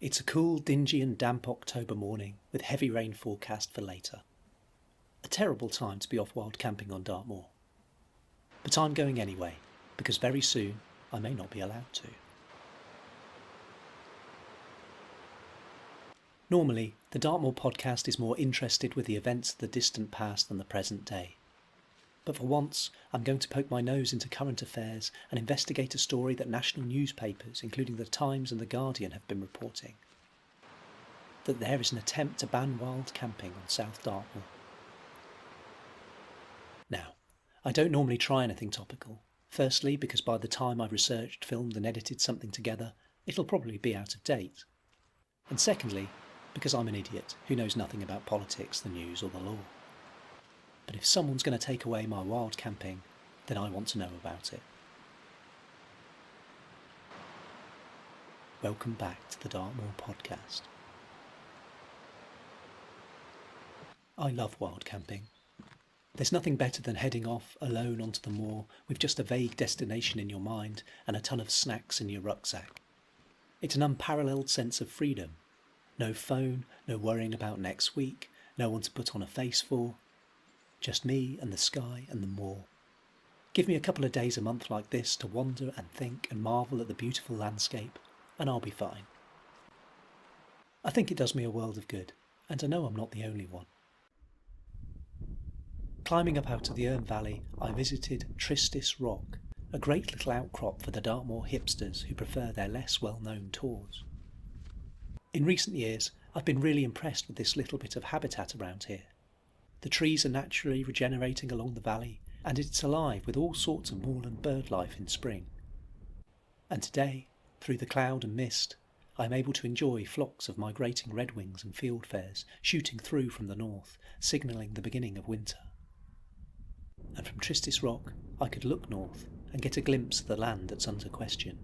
It's a cool, dingy and damp October morning with heavy rain forecast for later. A terrible time to be off wild camping on Dartmoor. But I'm going anyway, because very soon I may not be allowed to. Normally, the Dartmoor podcast is more interested with the events of the distant past than the present day. But for once, I'm going to poke my nose into current affairs and investigate a story that national newspapers, including The Times and The Guardian, have been reporting. That there is an attempt to ban wild camping on South Dartmoor. Now, I don't normally try anything topical. Firstly, because by the time I've researched, filmed and edited something together, it'll probably be out of date. And secondly, because I'm an idiot who knows nothing about politics, the news or the law. But if someone's going to take away my wild camping, then I want to know about it. Welcome back to the Dartmoor podcast. I love wild camping. There's nothing better than heading off alone onto the moor with just a vague destination in your mind and a ton of snacks in your rucksack. It's an unparalleled sense of freedom. No phone, no worrying about next week, no one to put on a face for. Just me and the sky and the moor. Give me a couple of days a month like this to wander and think and marvel at the beautiful landscape, and I'll be fine. I think it does me a world of good, and I know I'm not the only one. Climbing up out of the Erne Valley, I visited Tristis Rock, a great little outcrop for the Dartmoor hipsters who prefer their less well-known tours. In recent years, I've been really impressed with this little bit of habitat around here. The trees are naturally regenerating along the valley, and it's alive with all sorts of moorland bird life in spring. And today, through the cloud and mist, I am able to enjoy flocks of migrating redwings and fieldfares shooting through from the north, signalling the beginning of winter. And from Tristis Rock, I could look north and get a glimpse of the land that's under question.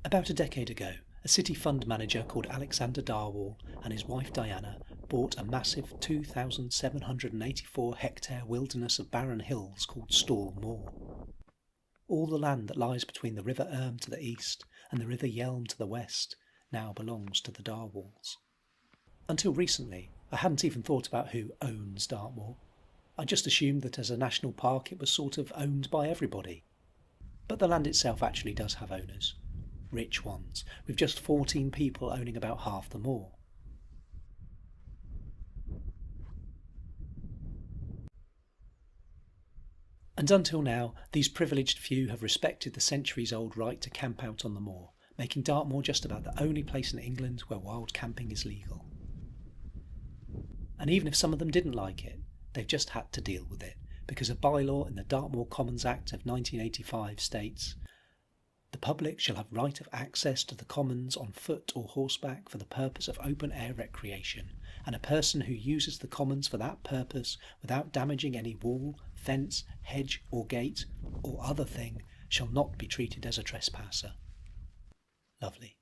About a decade ago, a city fund manager called Alexander Darwall and his wife Diana bought a massive 2,784 hectare wilderness of barren hills called Stawell Moor. All the land that lies between the River Erne to the east and the River Yelm to the west now belongs to the Darwalls. Until recently, I hadn't even thought about who owns Dartmoor. I just assumed that as a national park it was sort of owned by everybody. But the land itself actually does have owners. Rich ones, with just 14 people owning about half the moor. And until now, these privileged few have respected the centuries-old right to camp out on the moor, making Dartmoor just about the only place in England where wild camping is legal. And even if some of them didn't like it, they've just had to deal with it, because a bylaw in the Dartmoor Commons Act of 1985 states, "The public shall have right of access to the commons on foot or horseback for the purpose of open-air recreation, and a person who uses the commons for that purpose without damaging any wall, fence, hedge or gate or other thing shall not be treated as a trespasser." Lovely.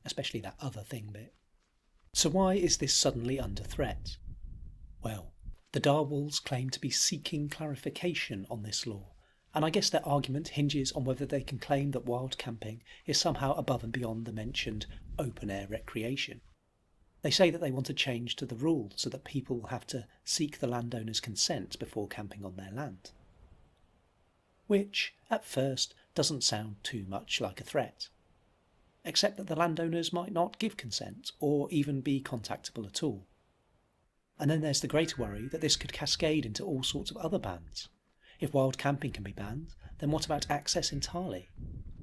Especially that other thing bit. So why is this suddenly under threat? Well, the Darwalls claim to be seeking clarification on this law, and I guess their argument hinges on whether they can claim that wild camping is somehow above and beyond the mentioned open-air recreation. They say that they want to change to the rule so that people will have to seek the landowner's consent before camping on their land. Which, at first, doesn't sound too much like a threat. Except that the landowners might not give consent or even be contactable at all. And then there's the greater worry that this could cascade into all sorts of other bans. If wild camping can be banned, then what about access entirely?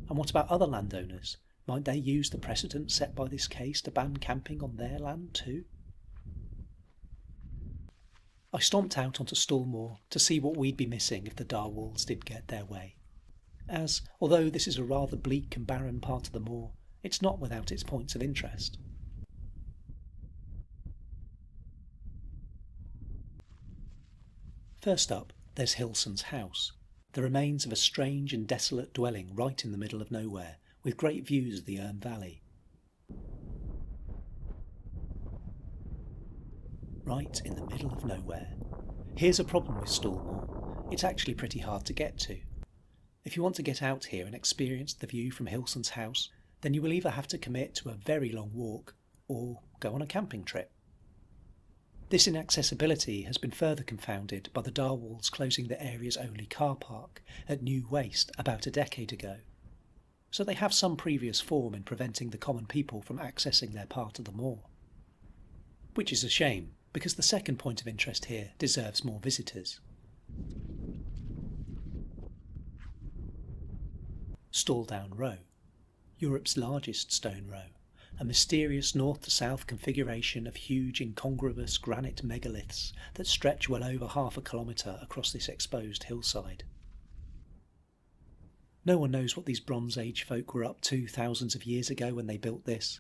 And what about other landowners? Might they use the precedent set by this case to ban camping on their land too? I stomped out onto Stawell Moor to see what we'd be missing if the Darwalls did get their way. As, although this is a rather bleak and barren part of the moor, it's not without its points of interest. First up, there's Hilson's house, the remains of a strange and desolate dwelling right in the middle of nowhere, with great views of the Erne Valley. Right in the middle of nowhere. Here's a problem with Stawell Moor. It's actually pretty hard to get to. If you want to get out here and experience the view from Hilson's house, then you will either have to commit to a very long walk or go on a camping trip. This inaccessibility has been further confounded by the Darwalls closing the area's only car park at New Waste about a decade ago, so they have some previous form in preventing the common people from accessing their part of the moor. Which is a shame, because the second point of interest here deserves more visitors. Stalldown Row, Europe's largest stone row, a mysterious north-to-south configuration of huge incongruous granite megaliths that stretch well over half a kilometre across this exposed hillside. No one knows what these Bronze Age folk were up to thousands of years ago when they built this,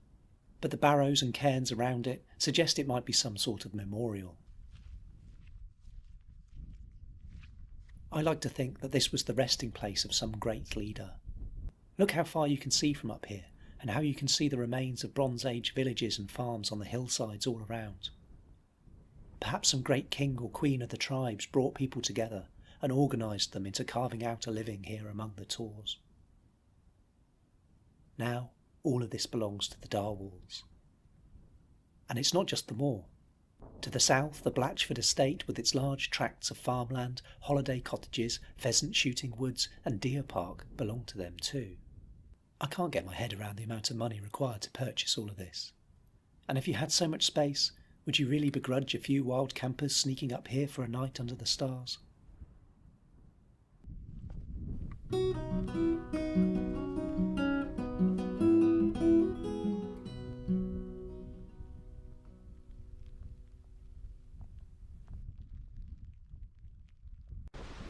but the barrows and cairns around it suggest it might be some sort of memorial. I like to think that this was the resting place of some great leader. Look how far you can see from up here, and how you can see the remains of Bronze Age villages and farms on the hillsides all around. Perhaps some great king or queen of the tribes brought people together and organised them into carving out a living here among the tors. Now, all of this belongs to the Darwalls. And it's not just the moor. To the south, the Blatchford estate with its large tracts of farmland, holiday cottages, pheasant shooting woods and deer park belong to them too. I can't get my head around the amount of money required to purchase all of this. And if you had so much space, would you really begrudge a few wild campers sneaking up here for a night under the stars?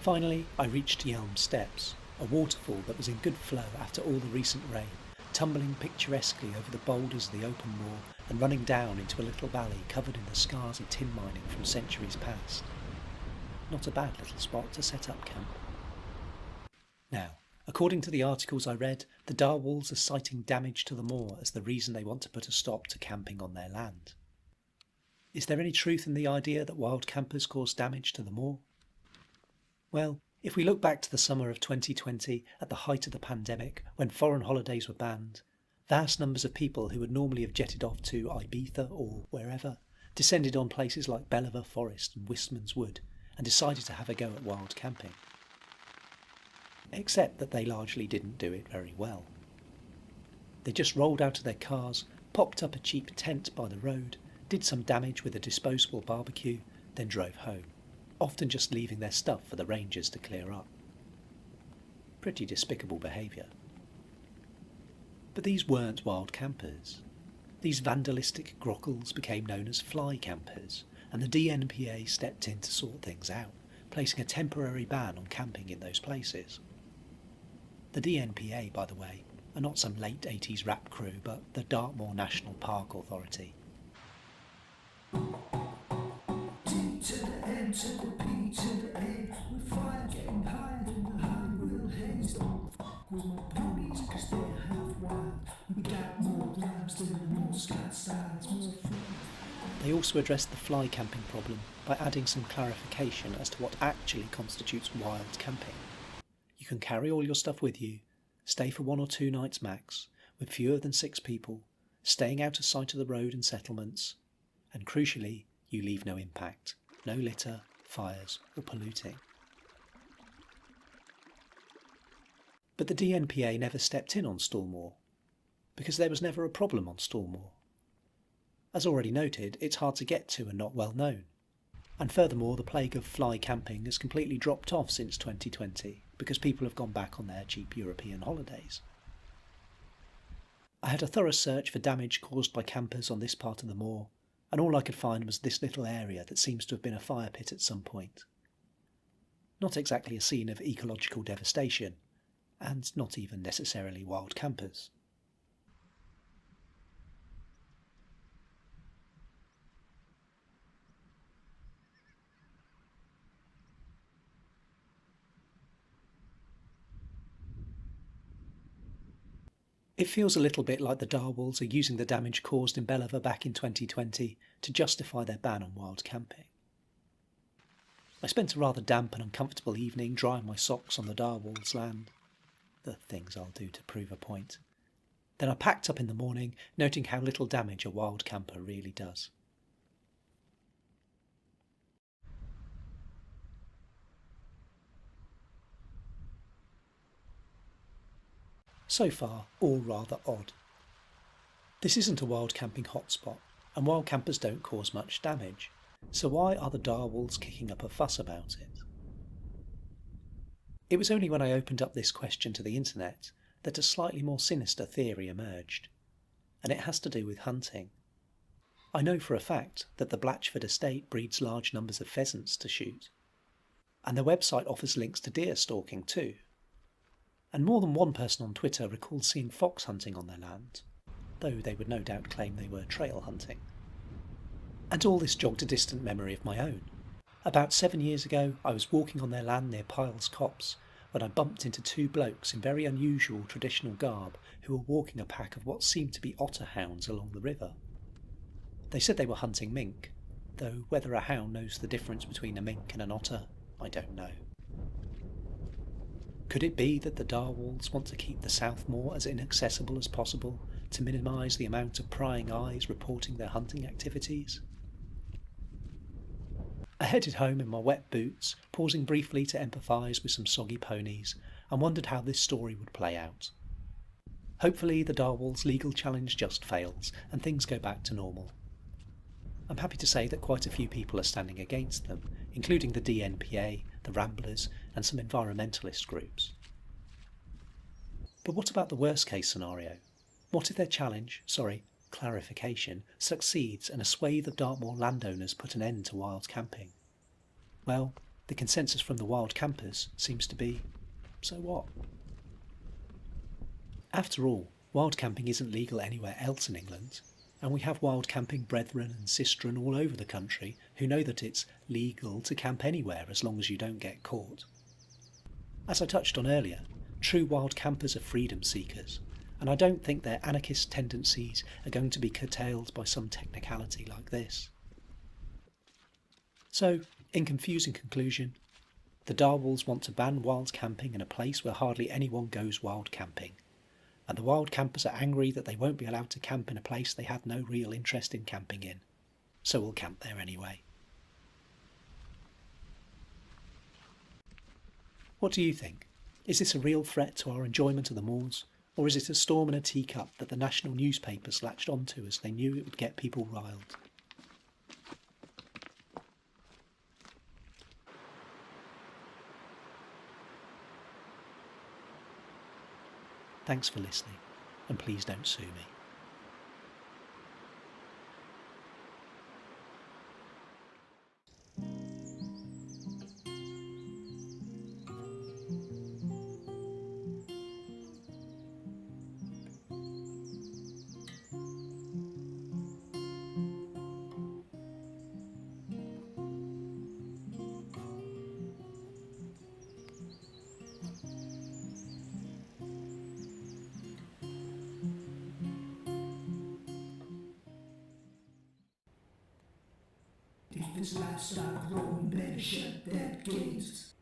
Finally, I reached Yelm Steps, a waterfall that was in good flow after all the recent rain, tumbling picturesquely over the boulders of the open moor and running down into a little valley covered in the scars of tin mining from centuries past. Not a bad little spot to set up camp. Now, according to the articles I read, the Darwalls are citing damage to the moor as the reason they want to put a stop to camping on their land. Is there any truth in the idea that wild campers cause damage to the moor? Well, if we look back to the summer of 2020, at the height of the pandemic, when foreign holidays were banned, vast numbers of people who would normally have jetted off to Ibiza or wherever descended on places like Belvoir Forest and Wistman's Wood and decided to have a go at wild camping. Except that they largely didn't do it very well. They just rolled out of their cars, popped up a cheap tent by the road, did some damage with a disposable barbecue, then drove home, often just leaving their stuff for the rangers to clear up. Pretty despicable behaviour. But these weren't wild campers. These vandalistic grockles became known as fly campers, and the DNPA stepped in to sort things out, placing a temporary ban on camping in those places. The DNPA, by the way, are not some late 80s rap crew, but the Dartmoor National Park Authority. To the N to the P to the A, with fire getting higher than the Hollywood haze. Don't fuck with my ponies, cause they're half wild. We got more rhymes than the most got styles, more fun. They also addressed the fly camping problem by adding some clarification as to what actually constitutes wild camping. You can carry all your stuff with you, stay for 1 or 2 nights max, with fewer than 6 people, staying out of sight of the road and settlements, and crucially, you leave no impact. No litter, fires or polluting. But the DNPA never stepped in on Stallmoor, because there was never a problem on Stallmoor. As already noted, it's hard to get to and not well known. And furthermore, the plague of fly camping has completely dropped off since 2020, because people have gone back on their cheap European holidays. I had a thorough search for damage caused by campers on this part of the moor, and all I could find was this little area that seems to have been a fire pit at some point. Not exactly a scene of ecological devastation, and not even necessarily wild campers. It feels a little bit like the Darwalls are using the damage caused in Belvoir back in 2020 to justify their ban on wild camping. I spent a rather damp and uncomfortable evening drying my socks on the Darwalls' land. The things I'll do to prove a point. Then I packed up in the morning, noting how little damage a wild camper really does. So far, all rather odd. This isn't a wild camping hotspot, and wild campers don't cause much damage, so why are the Darwalls kicking up a fuss about it? It was only when I opened up this question to the internet that a slightly more sinister theory emerged, and it has to do with hunting. I know for a fact that the Blatchford estate breeds large numbers of pheasants to shoot, and their website offers links to deer stalking too. And more than one person on Twitter recalls seeing fox hunting on their land, though they would no doubt claim they were trail hunting. And all this jogged a distant memory of my own. About 7 years ago, I was walking on their land near Piles Copse when I bumped into two blokes in very unusual traditional garb who were walking a pack of what seemed to be otter hounds along the river. They said they were hunting mink, though whether a hound knows the difference between a mink and an otter, I don't know. Could it be that the Darwalls want to keep the South Moor as inaccessible as possible to minimise the amount of prying eyes reporting their hunting activities? I headed home in my wet boots, pausing briefly to empathise with some soggy ponies, and wondered how this story would play out. Hopefully the Darwalls' legal challenge just fails and things go back to normal. I'm happy to say that quite a few people are standing against them, including the DNPA, the Ramblers and some environmentalist groups. But what about the worst case scenario? What if their clarification succeeds and a swathe of Dartmoor landowners put an end to wild camping? Well, the consensus from the wild campers seems to be, so what? After all, wild camping isn't legal anywhere else in England, and we have wild camping brethren and sistren all over the country who know that it's legal to camp anywhere as long as you don't get caught. As I touched on earlier, true wild campers are freedom seekers, and I don't think their anarchist tendencies are going to be curtailed by some technicality like this. So, in confusing conclusion, the Darwalls want to ban wild camping in a place where hardly anyone goes wild camping, and the wild campers are angry that they won't be allowed to camp in a place they had no real interest in camping in, so we'll camp there anyway. What do you think? Is this a real threat to our enjoyment of the moors, or is it a storm in a teacup that the national newspapers latched onto as they knew it would get people riled? Thanks for listening, and please don't sue me. If this lifestyle growing, better shut that gates.